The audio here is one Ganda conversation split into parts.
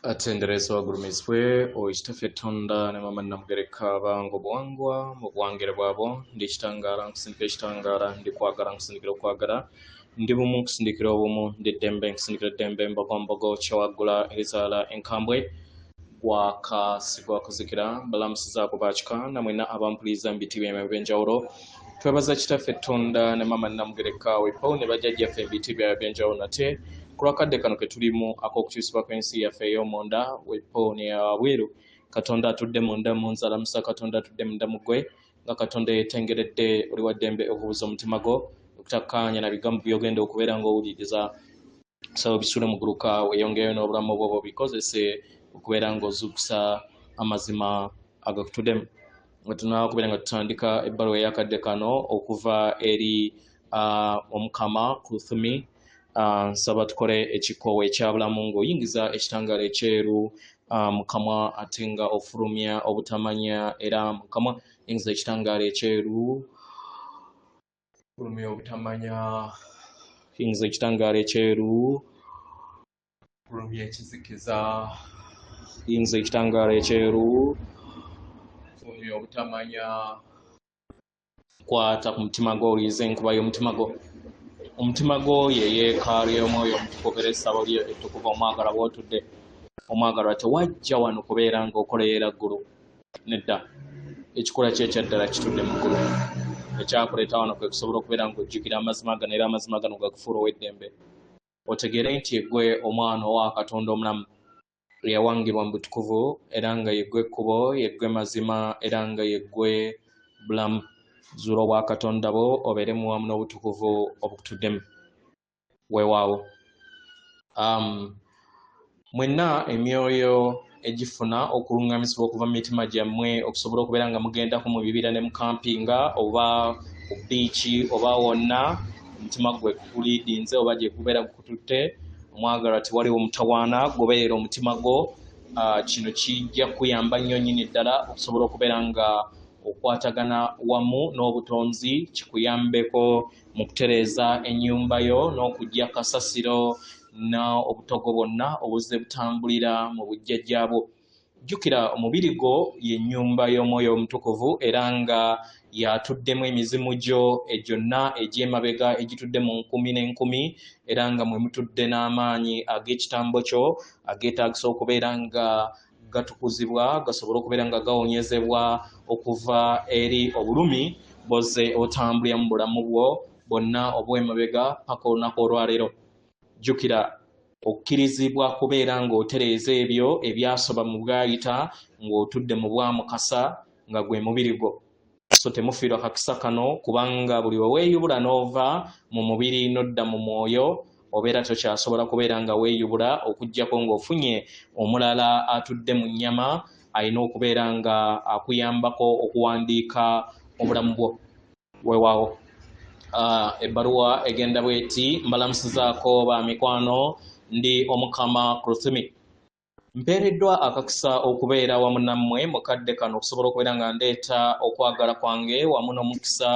Atendereza wagurumizwe oyitaffe Tonda ne mama namugereka bango bwangwa mu bwangere bwabo ndi kitangala nkusindikira ekitangala ndi kwagala nkusindikira okwagala ndi bumu nkusindikira obumu ndi ddembe nkusindikira ddembe mbogombogo kyewagula erizala enkambwe gwakasigwa kuzikira balamusizaako bakika namwena abampuliza mbiti byeme ebyenjawulo twebaza kitaffe Tonda ne mama namugereka wepo ne bajjajjaffe mbiti byabwe ebyenjawulo nate kulwakadde kano ketulimu ak'okukyusibwa kw'ensi yaffe ey'omunda wepo ne wabweru Katonda atudde munda mu nzalamusa Katonda atudde munda mu ggwe nga Katonda yeetengeredde oli wa ddembe okubuuza omutima gwo okutakkaanya na bigambo by'ogenda okubeera ng'owuliriza saba bisule mu guluka weeyongereyo n'obulamu bwo bikozese okubeera ng'ozuukusa amazima agakutuddemu nga tunaba okubeera nga tutandika ebbaluwa ey'akadde kano okuva eri omukama Kuthumi nsaba tukole ekikoowe ekyabulamu ng'oyingiza ekitangaala ekyeru mukamwa ate nga ofulumya obutamanya era mukamwa yingiza ekitangaala ekyeru fulumya obutamanya yingiza ekitangaala ekyeru fulumya ekizikiza yingiza ekitangaala ekyeru fulumya obutamanya kwata ku mutima gwo oliiza enkuba y'omutima gwo omutima gwo ye yeekaalu y'omwoyo omutukuvu era essabo lyo ettukuvu omwagalwa bw'otudde omwagalwa tewajja wano kubeera ng'okoleera ggulu nedda ekikula kye ekyaddala kitudde mu ggulu ekyakuleeta wano kwe kusobola okubeera ng'ojjukira amazima gano era amazima gano gakufuula ow'eddembe otegeere nti yeggwe omwana owa Katonda omulamu eyawangibwa mu butukuvu era nga yeggwe ekkubo yeggwe mazima era nga yeggwe bulamu zuula obwa Katonda bo obeere mu wamu n'obutukuvu obukutuddemu weewaawo mwenna emyoyo egifuna okuluŋŋamisibwa okuva mu mitima gyammwe okusobola okubeera nga mugendako mu bibira ne mu kampinga oba ku biiki oba wonna omutima gwe guliidinze oba gye gubeera gukututte omwagalwa tewaliwo mutawaana gobeerera omutima gwo kino kijja kuyamba nnyo nnyini ddala okusobola okubeera nga okwatagana wamu n'obutonzi kikuyambeko mu kutereeza ennyumba yo n'okujja kasasiro n'obutogo bwonna obuzze butambulira mu bujjajjaabwo jjukira omubiri gwo y'ennyumba y'omwoyo omutukuvu era nga yatuddemu emizimu gyo egyonna egy'emabega egitudde mu nkumi n'enkumi era nga mwe mutudde n'amaanyi ag'ekitambo kyo ageetaagisa okubeera nga gatukuzibwa gasobola okubeera nga gawonyezebwa okuva eri obulumi bozze otambulira mu bulamu bwo bwonna obw'emabega paka olunaku olwaleero jjukira okkirizibwa kubeera ng'otereeza ebyo ebyasoba mu bwayita ng'otudde mu bwamukasa nga gwe mubiri gwo so temufiirwa kakisa kano kubanga buli we weeyubula n'ova mu mubiri n'odda mu mwoyo obeera tokyasobola kubeera nga weeyubula okuggyako ng'ofunye omulala atudde mu nnyama alina okubeera nga akuyambako okuwandiika obulamu bwo weewaawo ebbaluwa egenda bweti mbalamusizaako ba mikwano ndi omukama Kuthumi mpeereddwa akakisa okubeera wamu nammwe mu kadde kano okusobola okubeera nga ndeeta okwagala kwange wamu n'omukisa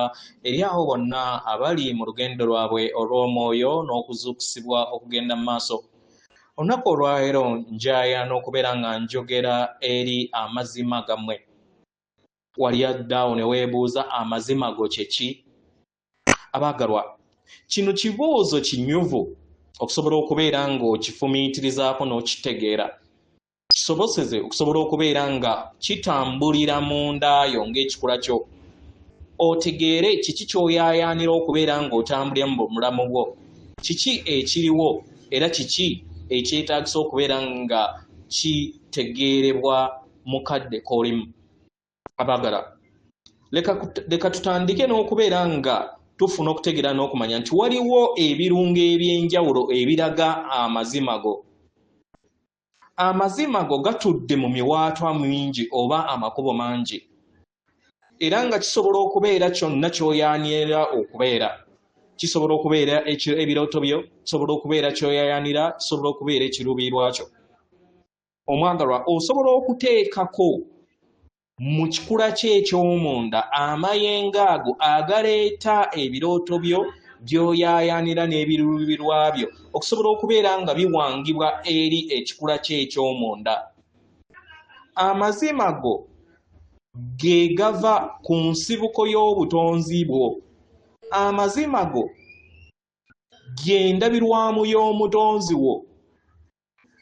eri awo bonna abali mu lugendo lwabwe olw'omwoyo n'okuzuukusibwa okugenda mu maaso olunaku olwaleero njaya n'okubeera nga njogera eri amazima gammwe wali addaawo ne weebuuza amazima go kye ki abaagalwa kino kibuuzo kinyuvu okusobola okubeera ng'okifumiitirizaako n'okitegeera kisoboseze okusobola okubeera nga kitambulira munda yo ng'ekikula kyo otegeere kiki ky'oyaayaanira okubeera ng'otambulira mu mulamu bwo kiki ekiriwo era kiki ekyetaagisa okubeera nga kitegeerebwa mu kadde k'olimu abaagala leka tutandike n'okubeera nga tufuna okutegeera n'okumanya nti waliwo ebirungo eby'enjawulo ebiraga amazima go gatudde mu miwaatwa mingi oba amakubo mangi era nga kisobola okubeera kyonna ky'oyaanira okubeera kisobola okubeera ebirooto byo kisobola okubeera ky'oyayaanira kisobola okubeera ekiruubirirwa kyo omwagalwa osobola okuteekako mu kikula kye eky'omunda amayengo ago agaleeta ebirooto byo by'oyaayaanira n'ebiruubirirwa byo okusobola okubeera nga biwangibwa eri ekikula kye eky'omunda. Amazima go ge gava ku nsibuko y'obutonzi bwo. Amazima go gy'endabirwamu y'omutonzi wo.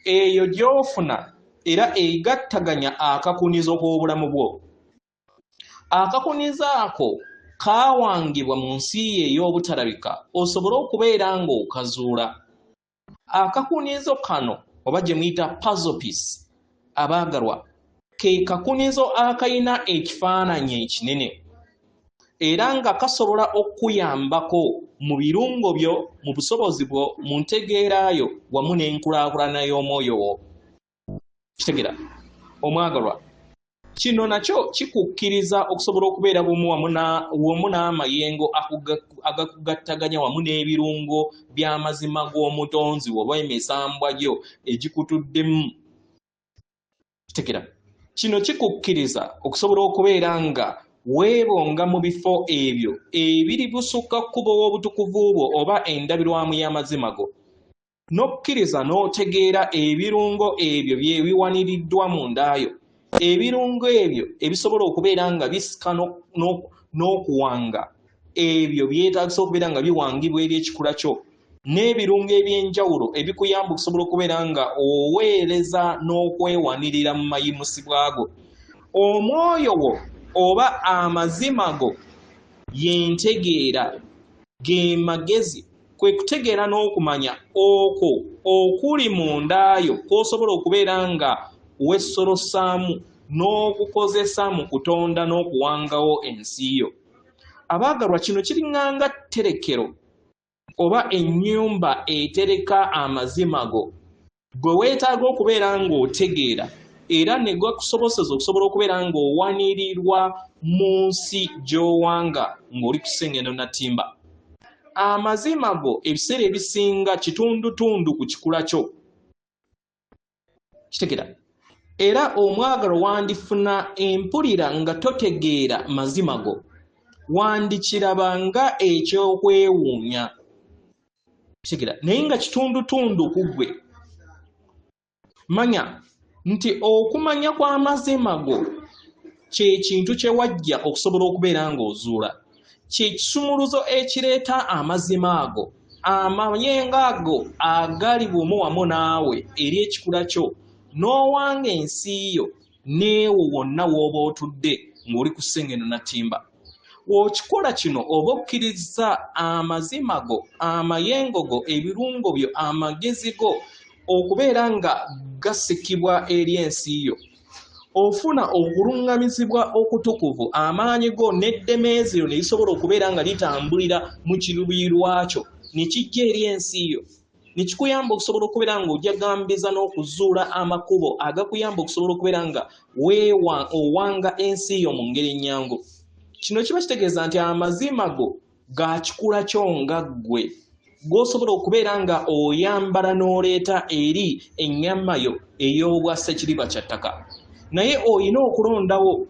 Eyo gy'ofuna era egattaganya akakunizo k'obulamu bwo. Akakunizo ako kaawangibwa mu nsi ye ey'obutalabika osobole okubeera ng'okazuula. Akakunizo kano oba gye muyita puzzle piece abaagalwa ke kakunizo akayina ekifaananyi ekinene era nga kasobola okuyambako mu birungo byo, mu busobozi bwo, mu ntegeera yo wamu n'enkulaakulana y'omwoyo wo. Kitegeera omwagalwa, kino nakyo kikukkiriza okusobola okubeera bumu wamu n'amayengo agakugattaganya wamu n'ebirungo by'amazima g'omutonzi oba emisambwa gyo egikutuddemu. Kitegeera kino kikukkiriza okusobola okubeera nga weebonga mu bifo ebyo ebiri busukka kkubo w'obutukuvu bwo oba endabirwamu y'amazima go, n'okkiriza n'otegeera ebirungo ebyo bye biwaniriddwa mu ndaayo, ebirungo ebyo ebisobola okubeera nga bisika n'okuwanga ebyo byetaagisa okubeera nga biwangibwa eri ekikula kyo, n'ebirungo eby'enjawulo ebikuyamba okusobola okubeera nga oweereza n'okwewanirira mu mayimusi bwago. Omwoyo wo oba amazima go y'entegeera, ge magezi, kwe kutegeera n'okumanya okwo okuli mu ndaayo kw'osobola okubeera nga weessolosaamu n'okukozesa mu kutonda n'okuwangawo ensi yo. Abaagalwa, kino kiringanga tterekero oba ennyumba etereka amazima go gwe weetaaga okubeera ng'otegeera era ne gakusoboseza okusobola okubeera ng'owanirirwa mu nsi gy'owanga ng'oli ku ssengeno na ttimba. Amazima go ebiseera ebisinga kitundutundu ku kikula kyo. Kitegeera era omwagalo wandifuna empulira nga totegeera mazima go, wandikiraba nga ekyokwewuunya. Kitegeera naye nga kitundutundu ku ggwe. Manya nti okumanya kw'amazima go kye kintu kye wajja okusobola okubeera ng'ozuula. Kye kisumuluzo ekireeta amazima ago, amayengo ago agali bumu wamu naawe eri ekikula kyo, n'owanga ensi yo n'ewo wonna w'oba otudde ng'oli ku ssengeno na ttimba. W'okikola kino oba okkiriza amazima go, amayengo go, ebirungo byo, amagezi go okubeera nga gasikibwa eri ensi yo. Ofuna okuluŋŋamizibwa okutukuvu, amaanyi go n'eddemeezi yo ne lisobola okubeera nga litambulira mu kiruuyi lwakyo ne kijja eri ensi yo, ne kikuyamba okusobola okubeera ng'ojagambiza n'okuzuula amakubo agakuyamba okusobola okubeera nga owanga ensi yo mu ngeri ennyangu. Kino kiba kitegeeza nti amazima go ga kikula kyo nga ggwe, gw'osobola okubeera nga oyambala n'oleeta eri ennyama yo ey'obwa ssekiriba kya ttaka. Naye olina okulondawo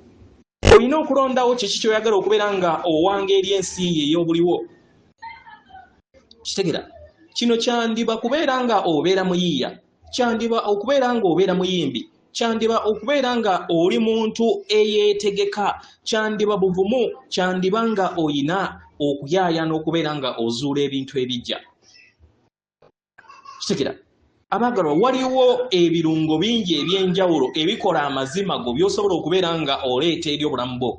kiki ky'oyagala okubeera nga owanga eri ensi ye ey'obuliwo. Kitegeera kino kyandiba kubeera nga obeera muyiiya, kyandiba okubeera nga obeera muyimbi, kyandiba okubeera nga oli muntu eyeetegeka, kyandiba buvumu, kyandiba nga oyina okuyaaya n'okubeera nga ozuula ebintu ebijja. Kitegeera abaagalwa, waliwo ebirungo bingi eby'enjawulo ebikola amazima go by'osobola okubeera nga oleeta eri obulamu bwo.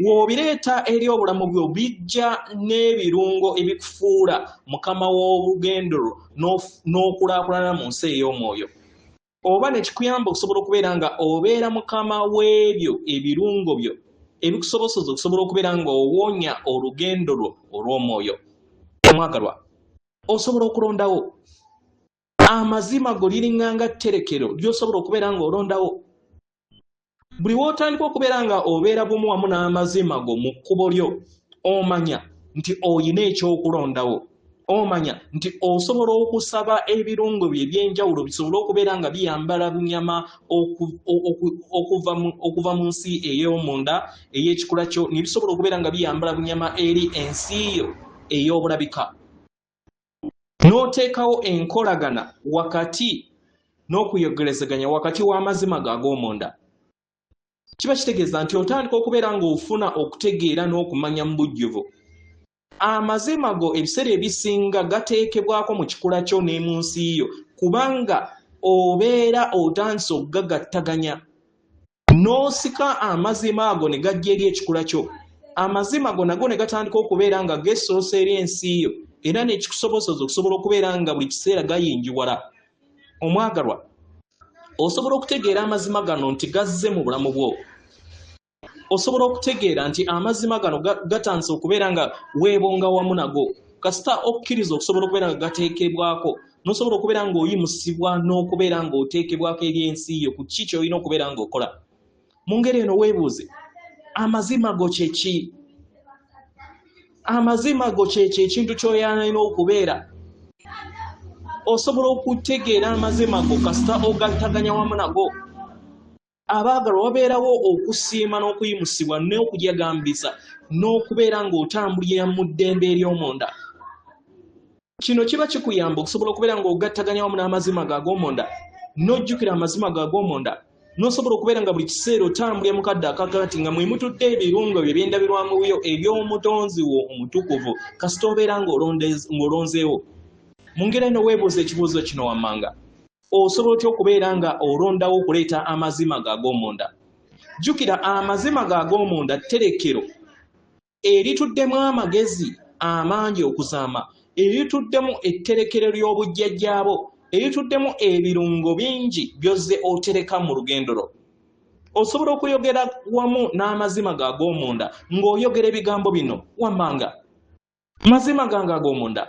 W'obireeta eri obulamu bwo bijja n'ebirungo ebikufuula mukama w'olugendero n'okulaakulana mu nsi ey'omwoyo. Oba ne kikuyamba okusobola okubeera nga obeera mukama w'ebyo ebirungo byo ebikusoboseza okusobola okubeera nga owonya olugendo lwo olw'omwoyo. Omwagalwa, osobola okulondawo amazima go liringanga tterekero ly'osobola okubeera nga olondawo. Buli w'otandika okubeera nga obeera bumu wamu n'amazima go mu kkubo lyo, omanya nti oyina ekyokulondawo. Omanya nti osobola okusaba ebirungo bye eby'enjawulo bisobole okubeera nga biyambala bunyama okuva mu nsi ey'omunda ey'ekikula kyo, ne bisobola okubeera nga biyambala bunyama eri ensi yo ey'obulabika n'oteekawo enkolagana wakati n'okuyogerezeganya wakati w'amazima go ag'omunda kiba kitegeeza nti otandika okubeera ng'ofuna okutegeera n'okumanya mu bujjuvu amazima go ebiseera ebisinga gateekebwako mu kikula kyo ne mu nsi yo kubanga obeera otandise okugagattaganya n'osika amazima ago ne gajja eri ekikula kyo amazima go nago ne gatandika okubeera nga gesoosa eri ensi yo era n'ekikusobozesa okusobola okubeera nga buli kiseera gayingiwala omwagalwa osobola okutegeera amazima gano nti gazze mu bulamu bwo osobola okutegeera nti amazima gano gatandise okubeera nga weebonga wamu nago kasita okkiriza okusobola okubeera nga gateekebwako n'osobola okubeera ng'oyimusibwa n'okubeera ng'oteekebwako eri ensi yo ku ki ky'olina okubeera ng'okola mu ngeri eno weebuuze amazima go kyeki amazima go kyeki ekintu ky'oyalina okubeera osobola okutegeera amazima go kasita ogattaganya wamu nago abaagalwa wabeerawo okusiima n'okuyimusibwa n'okujagambisa n'okubeera ng'otambulira mu ddembe ery'omunda kino kiba kikuyamba okusobola okubeera ng'ogattaganya wamu n'amazima go ag'omunda n'ojjukira amazima go ag'omunda n'osobola okubeera nga buli kiseera otambulira mu kadde akakati nga mwe mutudde ebirungo bye byendabirwamu byo eby'omutonzi wo omutukuvu kasita obeera ng'olonzeewo mu ngeri eno weebuuza ekibuuzo kino wammanga osobola otya okubeera nga olondawo okuleeta amazima go ag'omunda jjukira amazima go ag'omunda tterekero erituddemu amagezi amangi okuzaama erituddemu etterekero ly'obujjajjaabo erituddemu ebirungo bingi byozze otereka mu lugendo lwo osobola okuyogera wamu n'amazima go ag'omunda ng'oyogera ebigambo bino wammanga mazima gange ag'omunda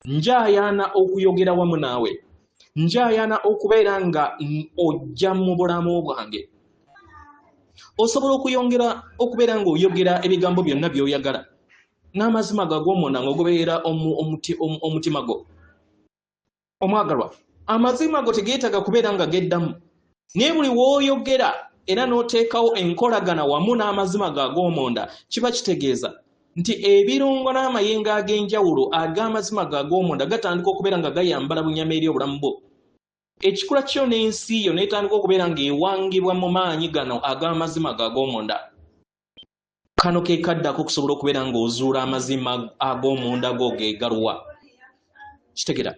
njayaana okuyogera wamu naawe njayaana okubeera nga ojja mu bulamu bwange osobola okubeera ng'oyogera ebigambo byonna by'oyagala n'amazima go ag'omunda ng'ogoberera omutima gwo omwagalwa amazima go tegeetaga kubeera nga geddamu naye buli w'oyogera era n'oteekawo enkolagana wamu n'amazima go ag'omunda kiba kitegeeza nti ebirungo n'amayengo ag'enjawulo ag'amazima go ag'omunda gatandika okubeera nga gayambala bunyama eri obulamu bwo ekikula kyo n'ensi yo n'etandika okubeera ng'ewangibwa mu maanyi gano ag'amazima go ag'omunda kano ke kaddako okusobola okubeera ng'ozuula amazima ag'omunda go geegaluwa kitegera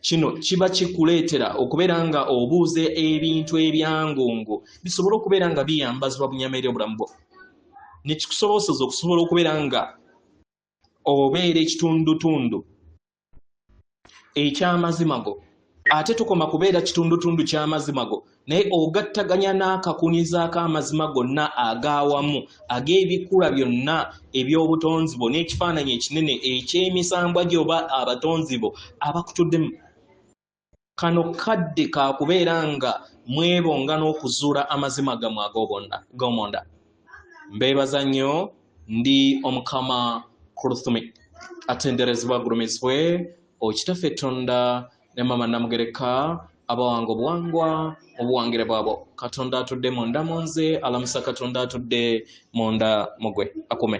kino kiba kikuleetera okubeera nga obuuze ebintu ebyangungu bisobola okubeera nga biyambazibwa bunyama eri obulamu bwo nekikusobozesa okusobola okubeera nga obeera ekitundutundu eky'amazima go ate tukoma kubeera kitundutundu ky'amazima go naye ogattaganya n'akakuniza ak'amazima gonna ag'awamu ag'ebikula byonna eby'obutonzi bwo n'ekifaananyi ekinene eky'emisambwa gye oba abatonzi bo abakutuddemu kano kadde kakubeera nga mwebonga n'okuzuula amazima gammwe ag'omunda mbeebaza nnyo ndi omukama Kurthumi atenderezebwa agulumizibwe okitaffe Tonda ne mama Namugereka abawanga obuwangwa obuwangire bwabo Katonda atudde munda mu nze alamusa Katonda atudde munda mugwe akume